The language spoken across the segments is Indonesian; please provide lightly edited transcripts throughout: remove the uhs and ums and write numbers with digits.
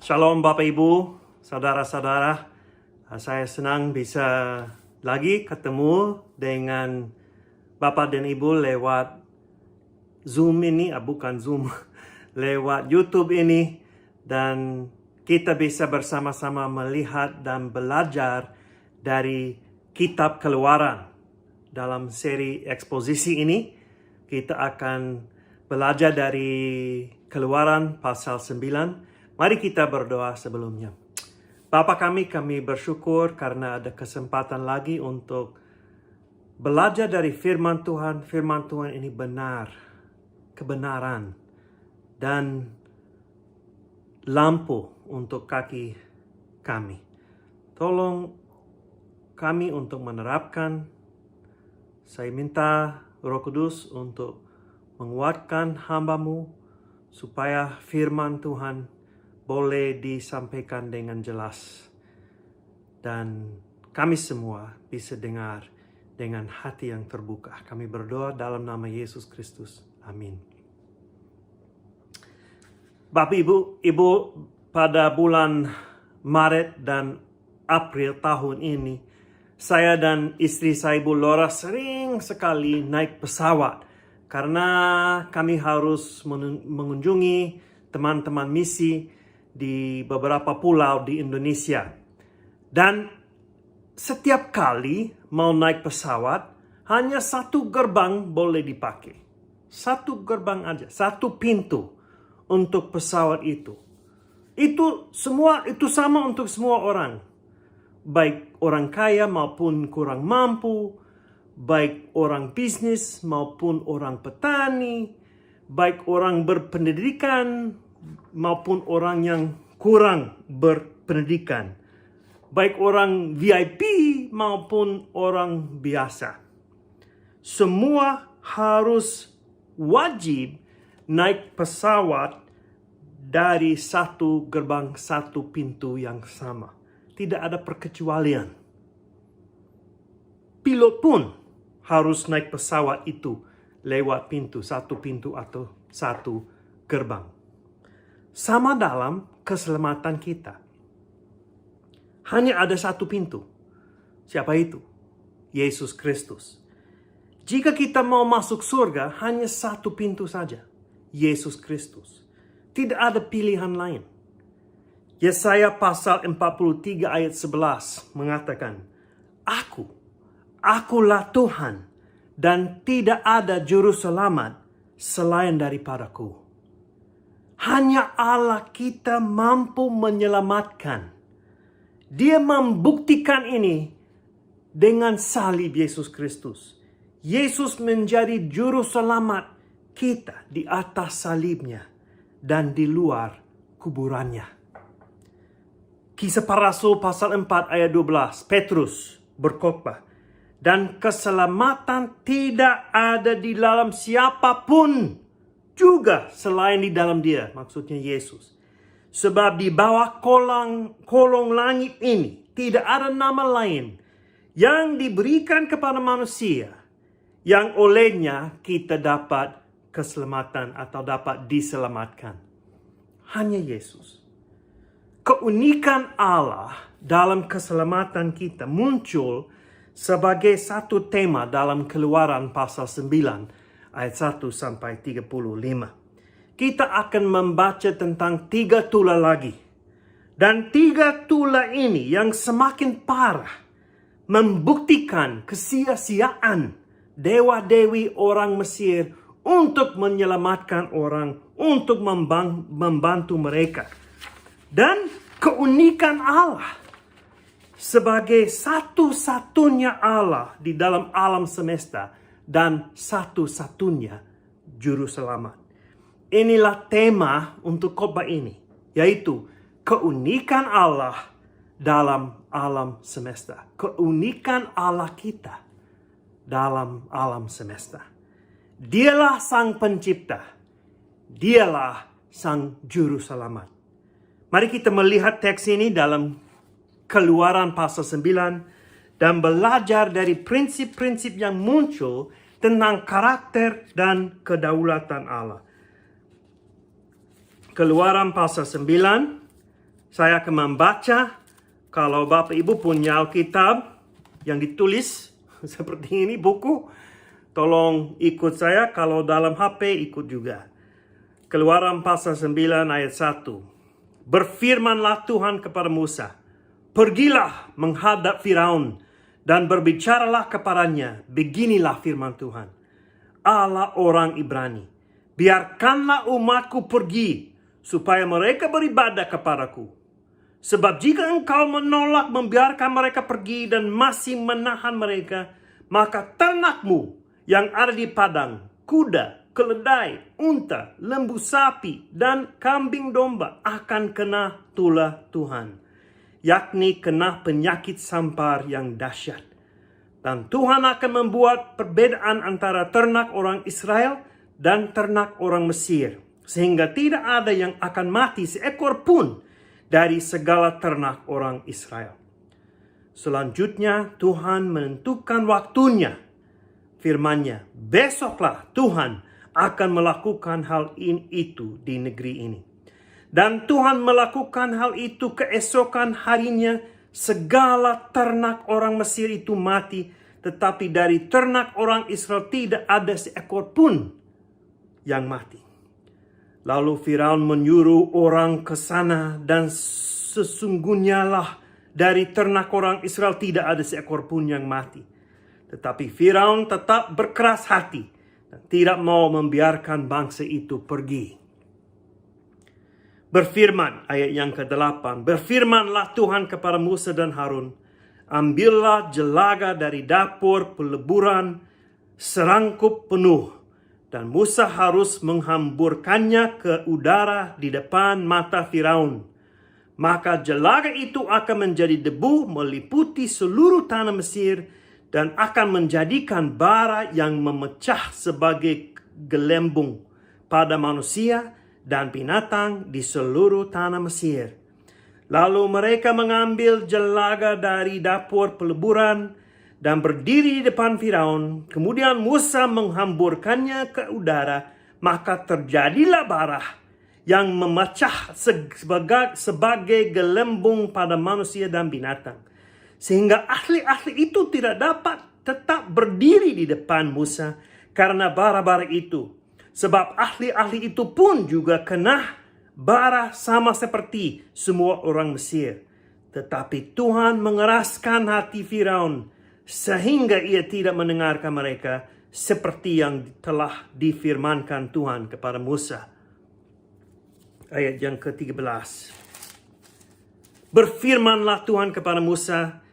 Shalom Bapak Ibu, saudara-saudara. Saya senang bisa lagi ketemu dengan Bapak dan Ibu lewat Zoom ini, bukan Zoom, lewat YouTube ini. Dan kita bisa bersama-sama melihat dan belajar dari kitab Keluaran. Dalam seri eksposisi ini, kita akan belajar dari Keluaran pasal 9. Mari kita berdoa sebelumnya. Bapa kami bersyukur karena ada kesempatan lagi untuk belajar dari firman Tuhan. Firman Tuhan ini benar, kebenaran, dan lampu untuk kaki kami. Tolong kami untuk menerapkan. Saya minta Roh Kudus untuk menguatkan hamba-Mu supaya firman Tuhan boleh disampaikan dengan jelas. Dan kami semua bisa dengar dengan hati yang terbuka. Kami berdoa dalam nama Yesus Kristus. Amin. Bapak Ibu, pada bulan Maret dan April tahun ini, saya dan istri saya Ibu Laura sering sekali naik pesawat. Karena kami harus mengunjungi teman-teman misi di beberapa pulau di Indonesia. Dan setiap kali mau naik pesawat, hanya satu gerbang boleh dipakai. Satu gerbang aja, satu pintu untuk pesawat itu. Itu sama untuk semua orang. Baik orang kaya maupun kurang mampu, baik orang bisnis maupun orang petani, baik orang berpendidikan maupun orang yang kurang berpendidikan, baik orang VIP maupun orang biasa. Semua harus wajib naik pesawat dari satu gerbang, satu pintu yang sama. Tidak ada perkecualian. Pilot pun harus naik pesawat itu lewat satu pintu atau satu gerbang. Sama dalam keselamatan kita. Hanya ada satu pintu. Siapa itu? Yesus Kristus. Jika kita mau masuk surga, hanya satu pintu saja. Yesus Kristus. Tidak ada pilihan lain. Yesaya pasal 43 ayat 11 mengatakan, Akulah Tuhan, dan tidak ada juru selamat selain daripadaku. Hanya Allah kita mampu menyelamatkan. Dia membuktikan ini dengan salib Yesus Kristus. Yesus menjadi juru selamat kita di atas salibnya dan di luar kuburannya. Kisah Para Rasul pasal 4 ayat 12, Petrus berkhotbah, dan keselamatan tidak ada di dalam siapapun juga selain di dalam Dia, maksudnya Yesus. Sebab di bawah kolong langit ini tidak ada nama lain yang diberikan kepada manusia yang olehnya kita dapat keselamatan atau dapat diselamatkan. Hanya Yesus. Keunikan Allah dalam keselamatan kita muncul sebagai satu tema dalam Keluaran pasal 9 ayat 1 sampai 35. Kita akan membaca tentang 3 tula lagi. Dan 3 tula ini yang semakin parah membuktikan kesia-siaan dewa-dewi orang Mesir untuk menyelamatkan orang, untuk membantu mereka. Dan keunikan Allah sebagai satu-satunya Allah di dalam alam semesta dan satu-satunya juru selamat. Inilah tema untuk khotbah ini, yaitu keunikan Allah dalam alam semesta. Keunikan Allah kita dalam alam semesta. Dialah sang pencipta. Dialah sang juru selamat. Mari kita melihat teks ini dalam Keluaran pasal 9 dan belajar dari prinsip-prinsip yang muncul tentang karakter dan kedaulatan Allah. Keluaran pasal 9 Saya akan membaca. Kalau Bapak Ibu punya Alkitab yang ditulis seperti ini, buku, tolong ikut saya. Kalau dalam HP, ikut juga. Keluaran pasal 9 ayat 1. Berfirmanlah Tuhan kepada Musa, pergilah menghadap Firaun dan berbicaralah kepadanya. Beginilah firman Tuhan, Allah orang Ibrani, biarkanlah umatku pergi supaya mereka beribadah kepadaku. Sebab jika engkau menolak membiarkan mereka pergi dan masih menahan mereka, maka ternakmu yang ada di padang, kuda, keledai, unta, lembu sapi, dan kambing domba akan kena tulah Tuhan, yakni kena penyakit sampar yang dahsyat. Dan Tuhan akan membuat perbedaan antara ternak orang Israel dan ternak orang Mesir, sehingga tidak ada yang akan mati seekor pun dari segala ternak orang Israel. Selanjutnya Tuhan menentukan waktunya. Firman-Nya, besoklah Tuhan akan melakukan hal itu di negeri ini. Dan Tuhan melakukan hal itu keesokan harinya. Segala ternak orang Mesir itu mati, tetapi dari ternak orang Israel tidak ada seekor pun yang mati. Lalu Firaun menyuruh orang ke sana, dan sesungguhnya lah dari ternak orang Israel tidak ada seekor pun yang mati. Tetapi Firaun tetap berkeras hati dan tidak mau membiarkan bangsa itu pergi. Berfirman, ayat yang ke-8, berfirmanlah Tuhan kepada Musa dan Harun, ambillah jelaga dari dapur peleburan serangkup penuh, dan Musa harus menghamburkannya ke udara di depan mata Firaun. Maka jelaga itu akan menjadi debu meliputi seluruh tanah Mesir, dan akan menjadikan bara yang memecah sebagai gelembung pada manusia dan binatang di seluruh tanah Mesir. Lalu mereka mengambil jelaga dari dapur peleburan dan berdiri di depan Firaun. Kemudian Musa menghamburkannya ke udara, maka terjadilah bara yang memecah sebagai gelembung pada manusia dan binatang. Sehingga ahli-ahli itu tidak dapat tetap berdiri di depan Musa karena bara-bara itu. Sebab ahli-ahli itu pun juga kena bara sama seperti semua orang Mesir. Tetapi Tuhan mengeraskan hati Firaun sehingga ia tidak mendengarkan mereka seperti yang telah difirmankan Tuhan kepada Musa. Ayat yang ke-13. Berfirmanlah Tuhan kepada Musa,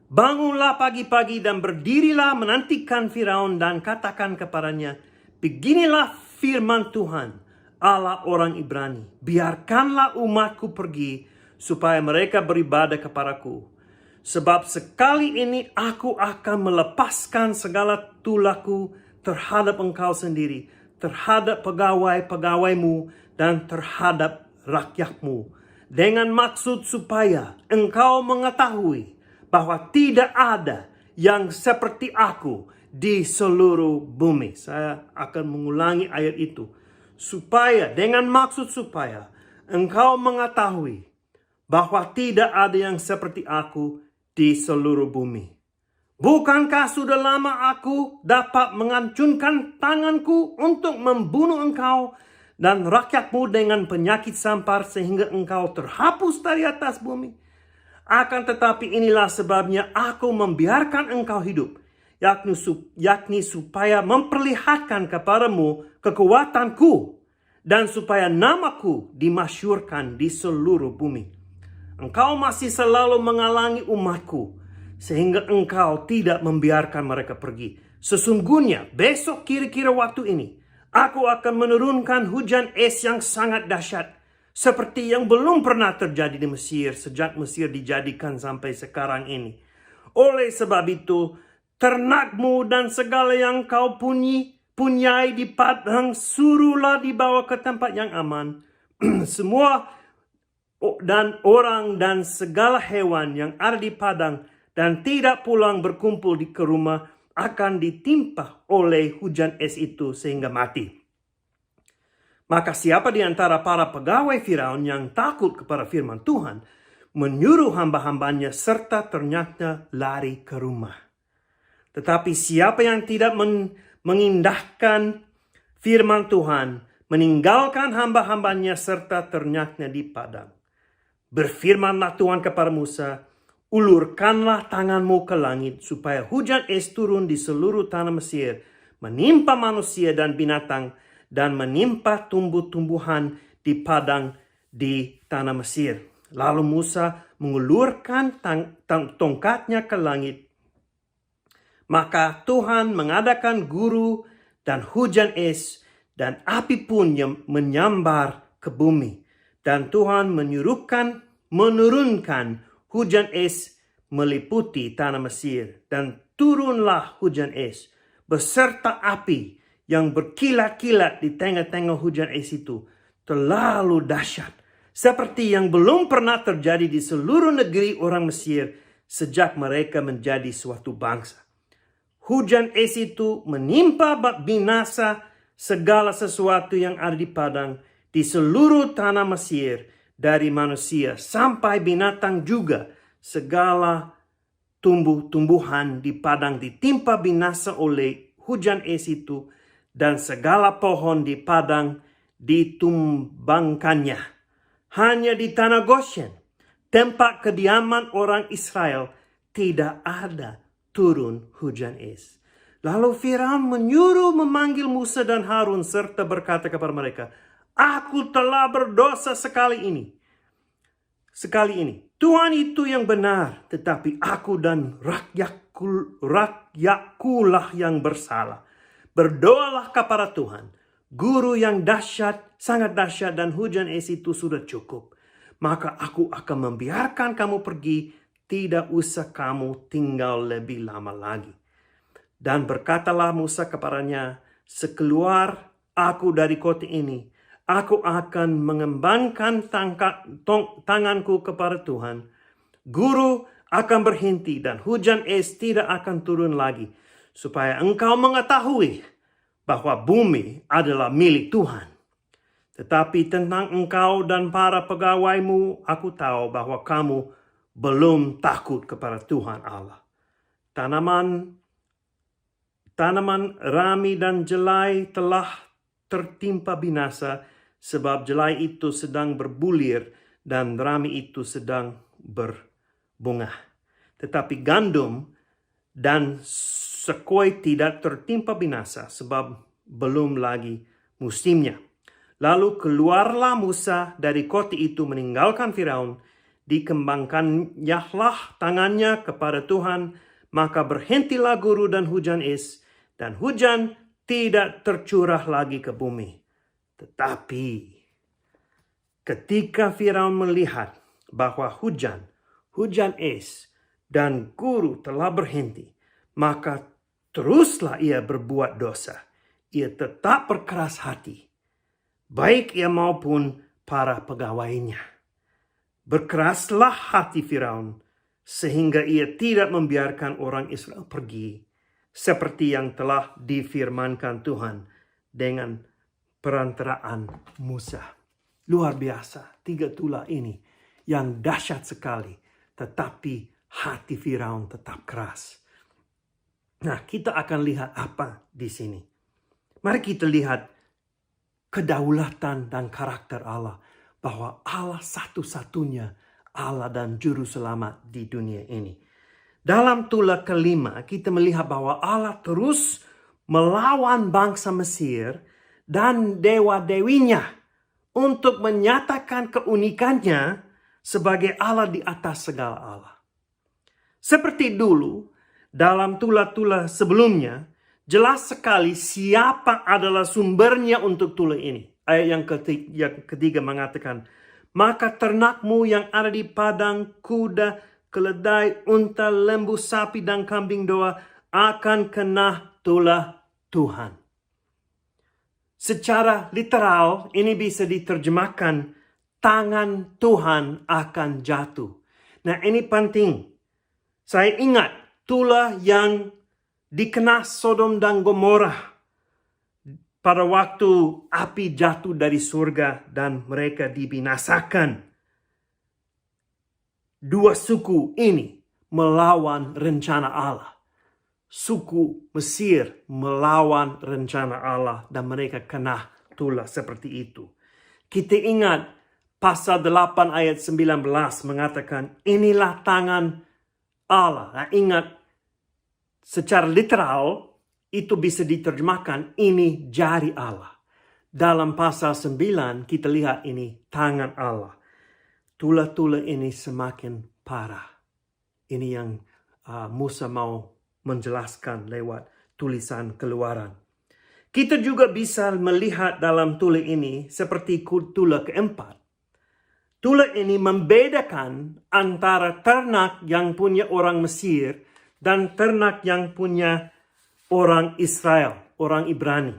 bangunlah pagi-pagi dan berdirilah menantikan Firaun dan katakan kepadanya, beginilah firman Tuhan, Allah orang Ibrani, biarkanlah umatku pergi supaya mereka beribadah kepadaku. Sebab sekali ini aku akan melepaskan segala tulahku terhadap engkau sendiri, terhadap pegawai-pegawaimu dan terhadap rakyatmu, dengan maksud supaya engkau mengetahui bahwa tidak ada yang seperti aku di seluruh bumi. Saya akan mengulangi ayat itu. Dengan maksud supaya engkau mengetahui bahwa tidak ada yang seperti aku di seluruh bumi. Bukankah sudah lama aku dapat mengacungkan tanganku untuk membunuh engkau dan rakyatmu dengan penyakit sampar sehingga engkau terhapus dari atas bumi? Akan tetapi inilah sebabnya aku membiarkan engkau hidup, yakni supaya memperlihatkan kepadamu kekuatanku dan supaya namaku dimasyhurkan di seluruh bumi. Engkau masih selalu menghalangi umatku sehingga engkau tidak membiarkan mereka pergi. Sesungguhnya besok kira-kira waktu ini aku akan menurunkan hujan es yang sangat dahsyat seperti yang belum pernah terjadi di Mesir sejak Mesir dijadikan sampai sekarang ini. Oleh sebab itu, ternakmu dan segala yang kau punyai di padang suruhlah dibawa ke tempat yang aman. Semua dan orang dan segala hewan yang ada di padang dan tidak pulang berkumpul ke rumah akan ditimpa oleh hujan es itu sehingga mati. Maka siapa di antara para pegawai Firaun yang takut kepada firman Tuhan, menyuruh hamba-hambanya serta ternyata lari ke rumah. Tetapi siapa yang tidak mengindahkan firman Tuhan, meninggalkan hamba-hambanya serta ternyata di padang. Berfirmanlah Tuhan kepada Musa, ulurkanlah tanganmu ke langit, supaya hujan es turun di seluruh tanah Mesir, menimpa manusia dan binatang, dan menimpa tumbuh-tumbuhan di padang di tanah Mesir. Lalu Musa mengulurkan tongkatnya ke langit. Maka Tuhan mengadakan guru dan hujan es, dan api pun yang menyambar ke bumi. Dan Tuhan menurunkan hujan es meliputi tanah Mesir. Dan turunlah hujan es beserta api yang berkilat-kilat di tengah-tengah hujan es itu. Terlalu dahsyat. Seperti yang belum pernah terjadi di seluruh negeri orang Mesir sejak mereka menjadi suatu bangsa. Hujan es itu menimpa binasa segala sesuatu yang ada di padang di seluruh tanah Mesir, dari manusia sampai binatang juga. Segala tumbuh-tumbuhan di padang ditimpa binasa oleh hujan es itu, dan segala pohon di padang ditumbangkannya. Hanya di tanah Goshen, tempat kediaman orang Israel, tidak ada turun hujan es. Lalu Firaun menyuruh memanggil Musa dan Harun serta berkata kepada mereka, aku telah berdosa sekali ini. Tuhan itu yang benar, tetapi aku dan rakyatkulah yang bersalah. Berdoalah kepada Tuhan. Guru yang dahsyat, sangat dahsyat, dan hujan es itu sudah cukup. Maka aku akan membiarkan kamu pergi, tidak usah kamu tinggal lebih lama lagi. Dan berkatalah Musa kepadanya, sekeluar aku dari kota ini, aku akan mengembangkan tanganku kepada Tuhan. Guru akan berhenti dan hujan es tidak akan turun lagi, supaya engkau mengetahui bahwa bumi adalah milik Tuhan. Tetapi tentang engkau dan para pegawaimu, aku tahu bahwa kamu belum takut kepada Tuhan Allah. Tanaman rami dan jelai telah tertimpa binasa, sebab jelai itu sedang berbulir dan rami itu sedang berbunga. Tetapi gandum dan sekoi tidak tertimpa binasa, sebab belum lagi musimnya. Lalu keluarlah Musa dari kota itu meninggalkan Firaun. Dikembangkannyalah tangannya kepada Tuhan, maka berhentilah guru dan hujan es, dan hujan tidak tercurah lagi ke bumi. Tetapi ketika Firaun melihat bahwa hujan es, dan guru telah berhenti, maka teruslah ia berbuat dosa. Ia tetap berkeras hati, baik ia maupun para pegawainya. Berkeraslah hati Firaun, sehingga ia tidak membiarkan orang Israel pergi, seperti yang telah difirmankan Tuhan dengan perantaraan Musa. Luar biasa, 3 tulah ini yang dahsyat sekali, tetapi hati Firaun tetap keras. Nah, kita akan lihat apa di sini. Mari kita lihat kedaulatan dan karakter Allah. Bahwa Allah satu-satunya Allah dan Juru Selamat di dunia ini. Dalam tulah kelima, kita melihat bahwa Allah terus melawan bangsa Mesir dan dewa-dewinya untuk menyatakan keunikannya sebagai Allah di atas segala Allah. Seperti dulu, dalam tulah-tulah sebelumnya, jelas sekali siapa adalah sumbernya untuk tulah ini. Ayat yang ketiga mengatakan, maka ternakmu yang ada di padang, kuda, keledai, unta, lembu, sapi, dan kambing domba akan kena tulah Tuhan. Secara literal, ini bisa diterjemahkan, tangan Tuhan akan jatuh. Nah, ini penting. Saya ingat tulah yang dikena Sodom dan Gomora pada waktu api jatuh dari surga dan mereka dibinasakan. Dua suku ini melawan rencana Allah. Suku Mesir melawan rencana Allah dan mereka kena tulah seperti itu. Kita ingat pasal 8 ayat 19 mengatakan inilah tangan Allah. Nah, ingat secara literal itu bisa diterjemahkan ini jari Allah. Dalam pasal 9 kita lihat ini tangan Allah. Tulah-tulah ini semakin parah. Ini yang Musa mau menjelaskan lewat tulisan Keluaran. Kita juga bisa melihat dalam tulah ini seperti tulah keempat. Tulah ini membedakan antara ternak yang punya orang Mesir dan ternak yang punya orang Israel, orang Ibrani.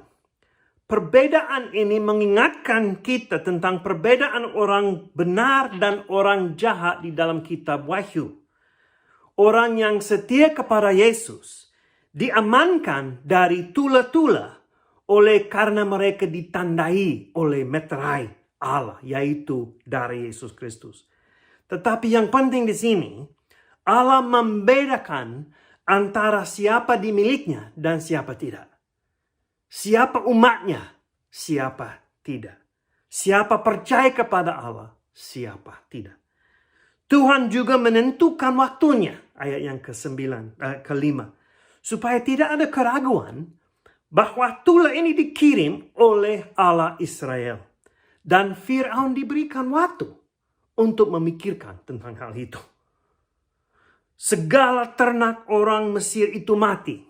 Perbedaan ini mengingatkan kita tentang perbedaan orang benar dan orang jahat di dalam kitab Wahyu. Orang yang setia kepada Yesus diamankan dari tulah-tulah oleh karena mereka ditandai oleh meterai Allah, yaitu dari Yesus Kristus. Tetapi yang penting di sini, Allah membedakan antara siapa dimiliknya dan siapa tidak. Siapa umatnya, siapa tidak. Siapa percaya kepada Allah, siapa tidak. Tuhan juga menentukan waktunya, ayat yang kelima, supaya tidak ada keraguan bahwa tulah ini dikirim oleh Allah Israel. Dan Fir'aun diberikan waktu untuk memikirkan tentang hal itu. Segala ternak orang Mesir itu mati.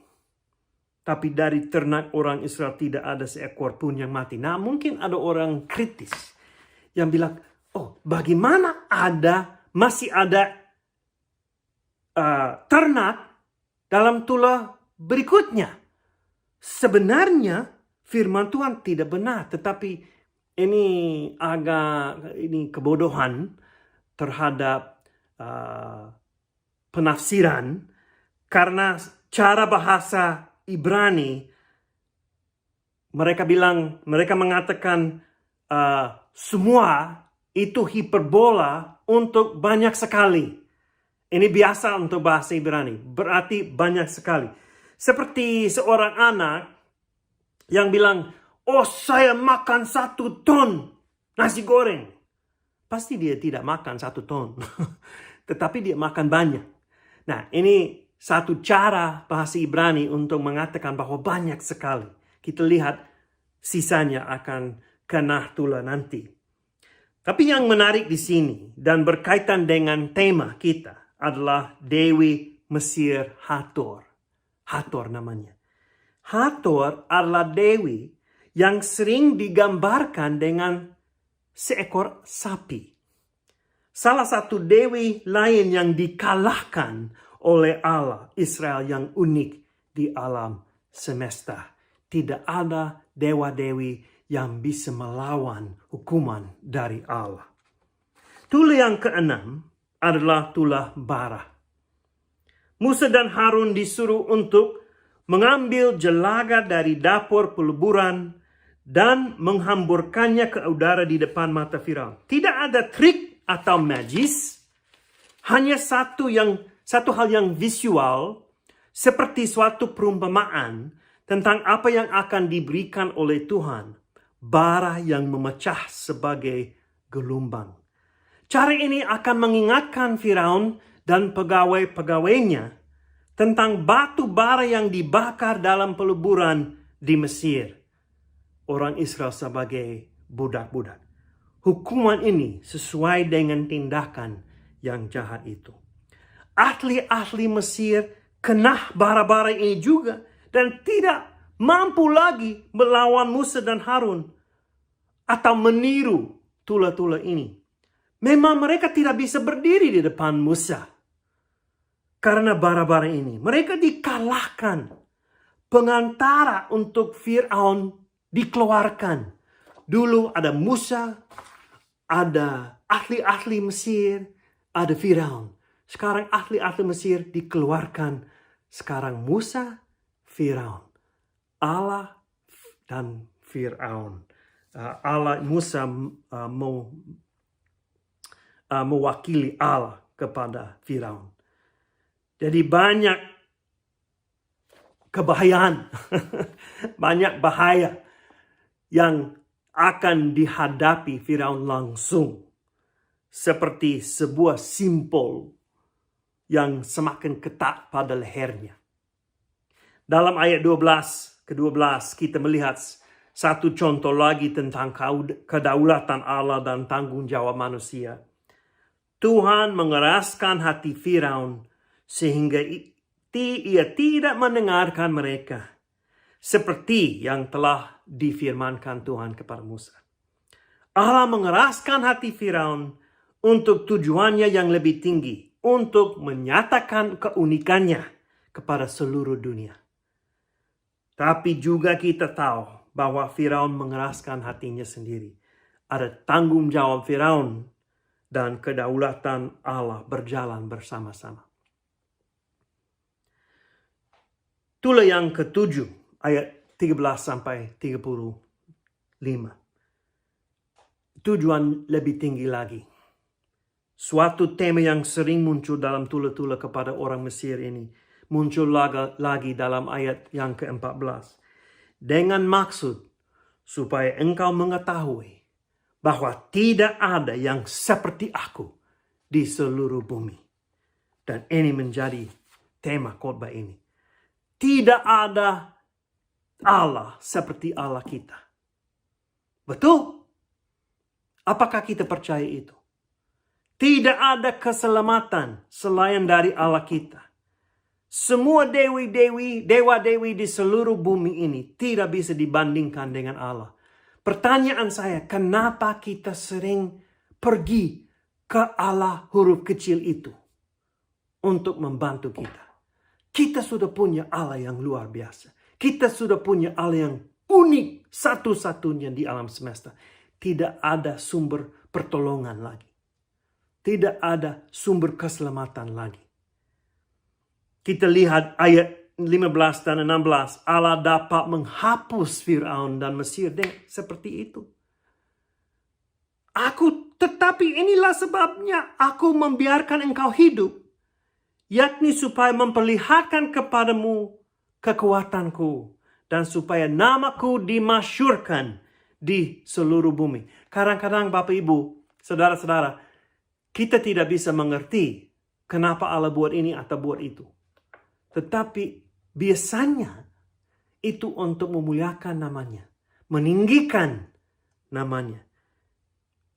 Tapi dari ternak orang Israel tidak ada seekor pun yang mati. Nah, mungkin ada orang kritis yang bilang, oh bagaimana masih ada ternak dalam tulah berikutnya. Sebenarnya firman Tuhan tidak benar, tetapi ini kebodohan terhadap penafsiran karena cara bahasa Ibrani mereka mengatakan semua itu hiperbola untuk banyak sekali. Ini biasa untuk bahasa Ibrani, berarti banyak sekali. Seperti seorang anak yang bilang, oh saya makan 1 ton nasi goreng. Pasti dia tidak makan 1 ton. Tetapi dia makan banyak. Nah, ini satu cara bahasa Ibrani untuk mengatakan bahwa banyak sekali. Kita lihat sisanya akan kena tulah nanti. Tapi yang menarik di sini dan berkaitan dengan tema kita adalah Dewi Mesir Hathor. Hathor namanya. Hathor adalah dewi yang sering digambarkan dengan seekor sapi. Salah satu dewi lain yang dikalahkan oleh Allah Israel yang unik di alam semesta. Tidak ada dewa-dewi yang bisa melawan hukuman dari Allah. Tulah yang keenam adalah tulah bara. Musa dan Harun disuruh untuk mengambil jelaga dari dapur peleburan dan menghamburkannya ke udara di depan mata Firaun. Tidak ada trik atau magis, hanya satu hal yang visual, seperti suatu perumpamaan tentang apa yang akan diberikan oleh Tuhan, bara yang memecah sebagai gelombang. Cara ini akan mengingatkan Firaun dan pegawai-pegawainya tentang batu bara yang dibakar dalam peleburan di Mesir. Orang Israel sebagai budak-budak. Hukuman ini sesuai dengan tindakan yang jahat itu. Ahli-ahli Mesir kena bara-bara ini juga dan tidak mampu lagi melawan Musa dan Harun atau meniru tulah-tulah ini. Memang mereka tidak bisa berdiri di depan Musa karena bara-bara ini. Mereka dikalahkan. Pengantara untuk Fir'aun dikeluarkan. Dulu ada Musa, ada ahli-ahli Mesir, ada Fir'aun. Sekarang ahli-ahli Mesir dikeluarkan. Sekarang Musa, Fir'aun. Allah dan Firaun. Allah Musa mewakili Allah kepada Firaun. Jadi banyak kebahayaan, banyak bahaya yang akan dihadapi Firaun langsung. Seperti sebuah simbol yang semakin ketat pada lehernya. Dalam ayat 12 ke-12 kita melihat satu contoh lagi tentang kedaulatan Allah dan tanggung jawab manusia. Tuhan mengeraskan hati Firaun sehingga ia tidak mendengarkan mereka. Seperti yang telah difirmankan Tuhan kepada Musa. Allah mengeraskan hati Firaun untuk tujuannya yang lebih tinggi. Untuk menyatakan keunikannya kepada seluruh dunia. Tapi juga kita tahu bahwa Firaun mengeraskan hatinya sendiri. Ada tanggung jawab Firaun dan kedaulatan Allah berjalan bersama-sama. Itulah yang ketujuh, ayat 13 sampai 35. Tujuan lebih tinggi lagi. Suatu tema yang sering muncul dalam tula-tula kepada orang Mesir ini. Muncul lagi dalam ayat yang ke-14. Dengan maksud supaya engkau mengetahui bahwa tidak ada yang seperti aku di seluruh bumi. Dan ini menjadi tema khotbah ini. Tidak ada Allah seperti Allah kita. Betul? Apakah kita percaya itu? Tidak ada keselamatan selain dari Allah kita. Semua dewa-dewi di seluruh bumi ini tidak bisa dibandingkan dengan Allah. Pertanyaan saya, kenapa kita sering pergi ke Allah huruf kecil itu untuk membantu kita? Kita sudah punya Allah yang luar biasa. Kita sudah punya Allah yang unik, satu-satunya di alam semesta. Tidak ada sumber pertolongan lagi. Tidak ada sumber keselamatan lagi. Kita lihat ayat 15 dan 16. Allah dapat menghapus Firaun dan Mesir seperti itu. Tetapi inilah sebabnya aku membiarkan engkau hidup. Yakni supaya memperlihatkan kepadamu kekuatanku. Dan supaya namaku dimasyurkan di seluruh bumi. Kadang-kadang Bapak Ibu, saudara-saudara, kita tidak bisa mengerti kenapa Allah buat ini atau buat itu. Tetapi biasanya itu untuk memuliakan namanya. Meninggikan namanya.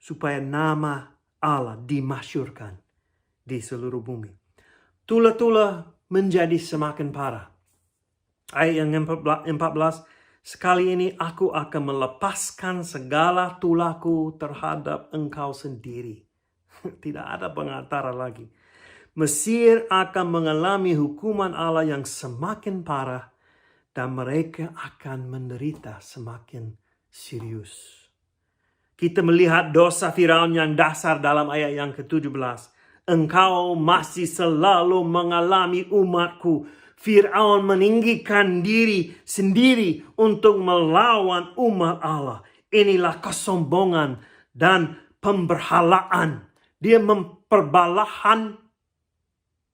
Supaya nama Allah dimasyurkan di seluruh bumi. Tula-tula menjadi semakin parah. Ayat yang 14. Sekali ini aku akan melepaskan segala tulaku terhadap engkau sendiri. Tidak ada pengantara lagi. Mesir akan mengalami hukuman Allah yang semakin parah. Dan mereka akan menderita semakin serius. Kita melihat dosa Firaun yang dasar dalam ayat yang ke-17. Engkau masih selalu mengalami umatku. Firaun meninggikan diri sendiri untuk melawan umat Allah. Inilah kesombongan dan pemberhalaan. Dia memperbalahan.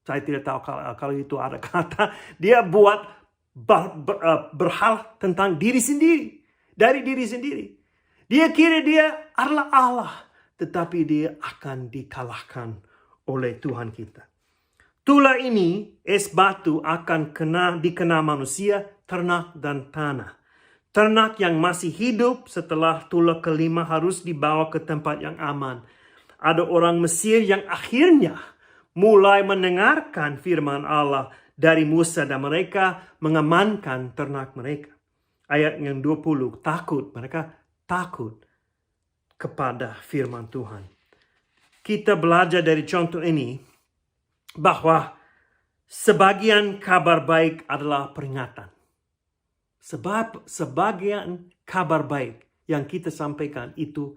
Saya tidak tahu kalau itu ada kata. Dia buat berhal tentang diri sendiri. Dari diri sendiri. Dia kira dia adalah Allah. Tetapi dia akan dikalahkan oleh Tuhan kita. Tula ini, es batu akan dikena manusia, ternak dan tanah. Ternak yang masih hidup setelah tula kelima harus dibawa ke tempat yang aman. Ada orang Mesir yang akhirnya mulai mendengarkan firman Allah dari Musa dan mereka mengamankan ternak mereka. Ayat yang 20, mereka takut kepada firman Tuhan. Kita belajar dari contoh ini bahwa sebagian kabar baik adalah peringatan. Sebab sebagian kabar baik yang kita sampaikan itu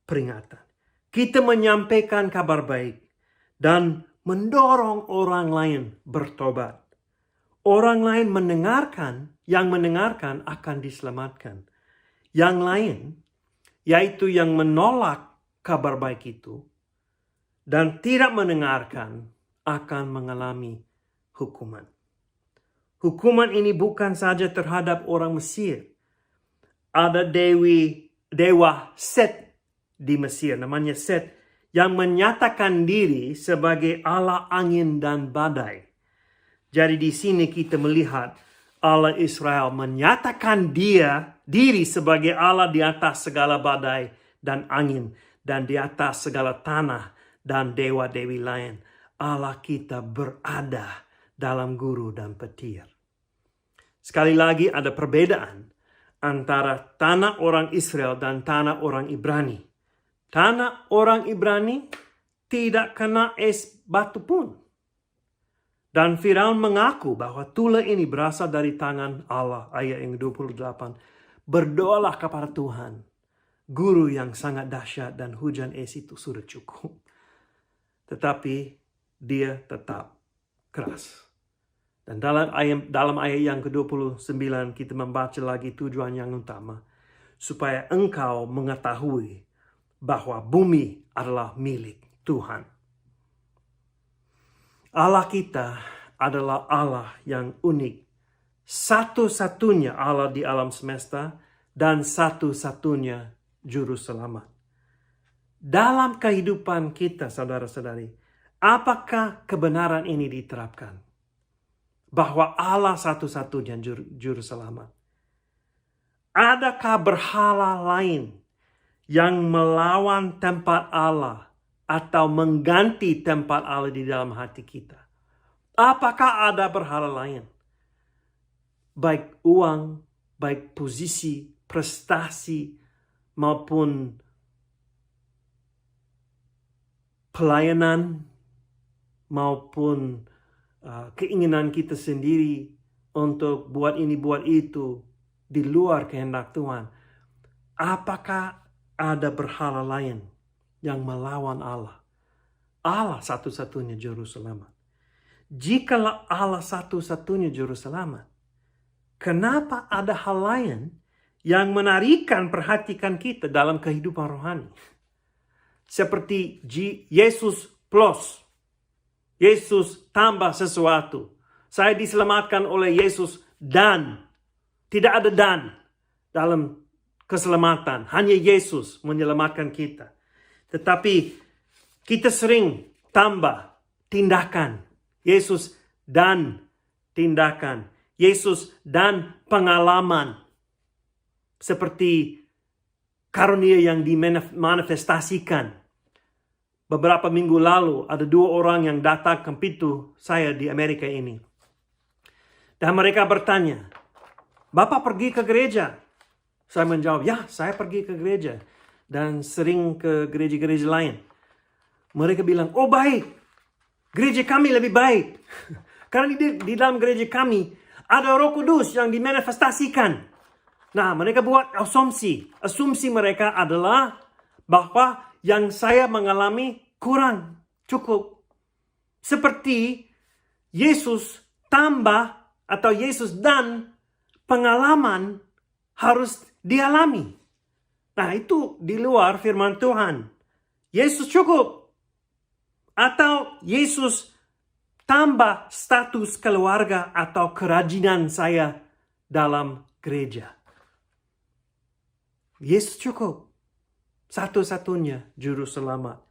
peringatan. Kita menyampaikan kabar baik dan mendorong orang lain bertobat. Orang lain yang mendengarkan akan diselamatkan. yang lain, yaitu yang menolak kabar baik itu dan tidak mendengarkan, akan mengalami hukuman. Hukuman ini bukan saja terhadap orang Mesir. Ada dewa Set di Mesir, namanya Set, yang menyatakan diri sebagai Allah angin dan badai. Jadi di sini kita melihat Allah Israel menyatakan diri sebagai Allah di atas segala badai dan angin, dan di atas segala tanah dan dewa-dewi lain. Allah kita berada dalam guru dan petir. Sekali lagi ada perbedaan antara tanah orang Israel dan tanah orang Ibrani. Tanah orang Ibrani tidak kena es batu pun. Dan Firaun mengaku bahwa tulah ini berasal dari tangan Allah. Ayat yang 28. Berdoalah kepada Tuhan. Guru yang sangat dahsyat dan hujan es itu sudah cukup. Tetapi dia tetap keras. Dan dalam ayat yang ke-29 kita membaca lagi tujuan yang utama. Supaya engkau mengetahui bahwa bumi adalah milik Tuhan. Allah kita adalah Allah yang unik. Satu-satunya Allah di alam semesta dan satu-satunya juru selamat. Dalam kehidupan kita, saudara-saudari, apakah kebenaran ini diterapkan? Bahwa Allah satu-satunya juru selamat. Adakah berhala lain yang melawan tempat Allah atau mengganti tempat Allah di dalam hati kita? Apakah ada berhala lain? Baik uang, baik posisi, prestasi, maupun pelayanan, maupun keinginan kita sendiri untuk buat ini, buat itu, di luar kehendak Tuhan. Apakah ada berhala lain yang melawan Allah? Allah satu-satunya juru selamat. Jikalau Allah satu-satunya juru selamat, kenapa ada hal lain yang menarikkan perhatian kita dalam kehidupan rohani? Seperti Yesus plus. Yesus tambah sesuatu. Saya diselamatkan oleh Yesus dan. Tidak ada dan dalam keselamatan. Hanya Yesus menyelamatkan kita. Tetapi kita sering tambah tindakan. Yesus dan tindakan. Yesus dan pengalaman. Seperti karunia yang dimanifestasikan. Beberapa minggu lalu ada 2 orang yang datang ke pintu saya di Amerika ini. Dan mereka bertanya, Bapak pergi ke gereja? Saya menjawab, ya saya pergi ke gereja. Dan sering ke gereja-gereja lain. Mereka bilang, oh baik. Gereja kami lebih baik. Karena di dalam gereja kami ada Roh Kudus yang dimanifestasikan. Nah mereka buat asumsi. Asumsi mereka adalah bahwa yang saya mengalami kurang cukup. Seperti Yesus tambah atau Yesus dan pengalaman harus dialami. Nah itu di luar firman Tuhan. Yesus cukup. Atau Yesus tambah status keluarga atau kerajinan saya dalam gereja. Yesus cukup. Satu-satunya juru selamat.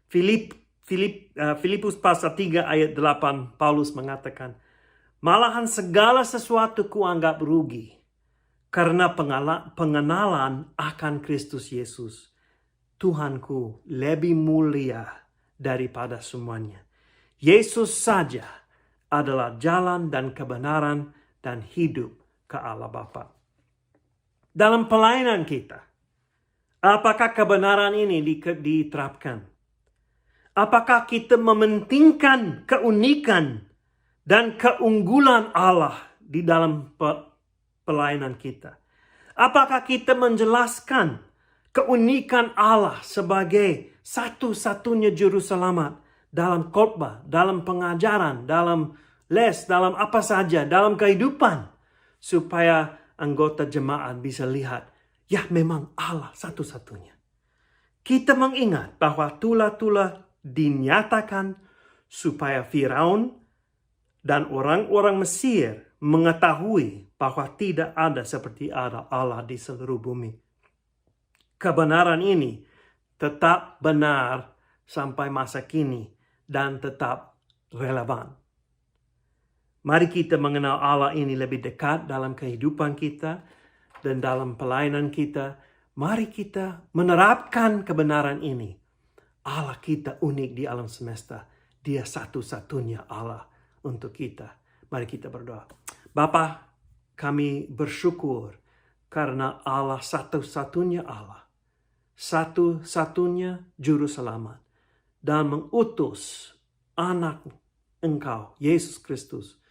Filipus pasal 3 ayat 8 Paulus mengatakan, malahan segala sesuatu kuanggap rugi karena pengenalan akan Kristus Yesus. Tuhanku lebih mulia daripada semuanya. Yesus saja adalah jalan dan kebenaran dan hidup ke Allah Bapa. Dalam pelayanan kita, apakah kebenaran ini diterapkan? Apakah kita mementingkan keunikan dan keunggulan Allah di dalam pelayanan kita? Apakah kita menjelaskan keunikan Allah sebagai satu-satunya juru selamat dalam khotbah, dalam pengajaran, dalam les, dalam apa saja, dalam kehidupan, supaya anggota jemaat bisa lihat ya memang Allah satu-satunya. Kita mengingat bahwa tula-tula dinyatakan supaya Firaun dan orang-orang Mesir mengetahui bahwa tidak ada seperti ada Allah di seluruh bumi. Kebenaran ini tetap benar sampai masa kini dan tetap relevan. Mari kita mengenal Allah ini lebih dekat dalam kehidupan kita dan dalam pelayanan kita. Mari kita menerapkan kebenaran ini. Allah kita unik di alam semesta. Dia satu-satunya Allah untuk kita. Mari kita berdoa. Bapa, kami bersyukur karena Allah satu-satunya Allah. Satu-satunya juru selamat. Dan mengutus anak Engkau, Yesus Kristus,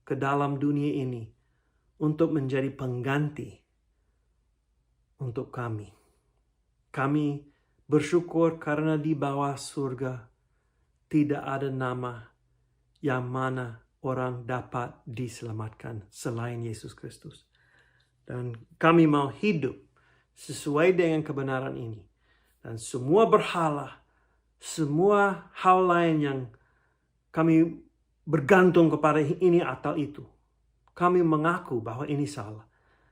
ke dalam dunia ini untuk menjadi pengganti untuk kami. Kami bersyukur karena di bawah surga tidak ada nama yang mana orang dapat diselamatkan selain Yesus Kristus. Dan kami mau hidup sesuai dengan kebenaran ini. Dan semua berhala, semua hal lain yang kami bergantung kepada ini atau itu. Kami mengaku bahwa ini salah.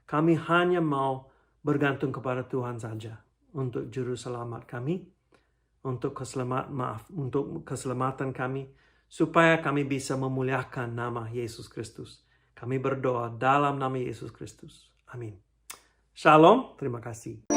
Kami hanya mau bergantung kepada Tuhan saja untuk juru selamat kami, untuk keselamatan kami, supaya kami bisa memuliakan nama Yesus Kristus. Kami berdoa dalam nama Yesus Kristus. Amin. Shalom, terima kasih.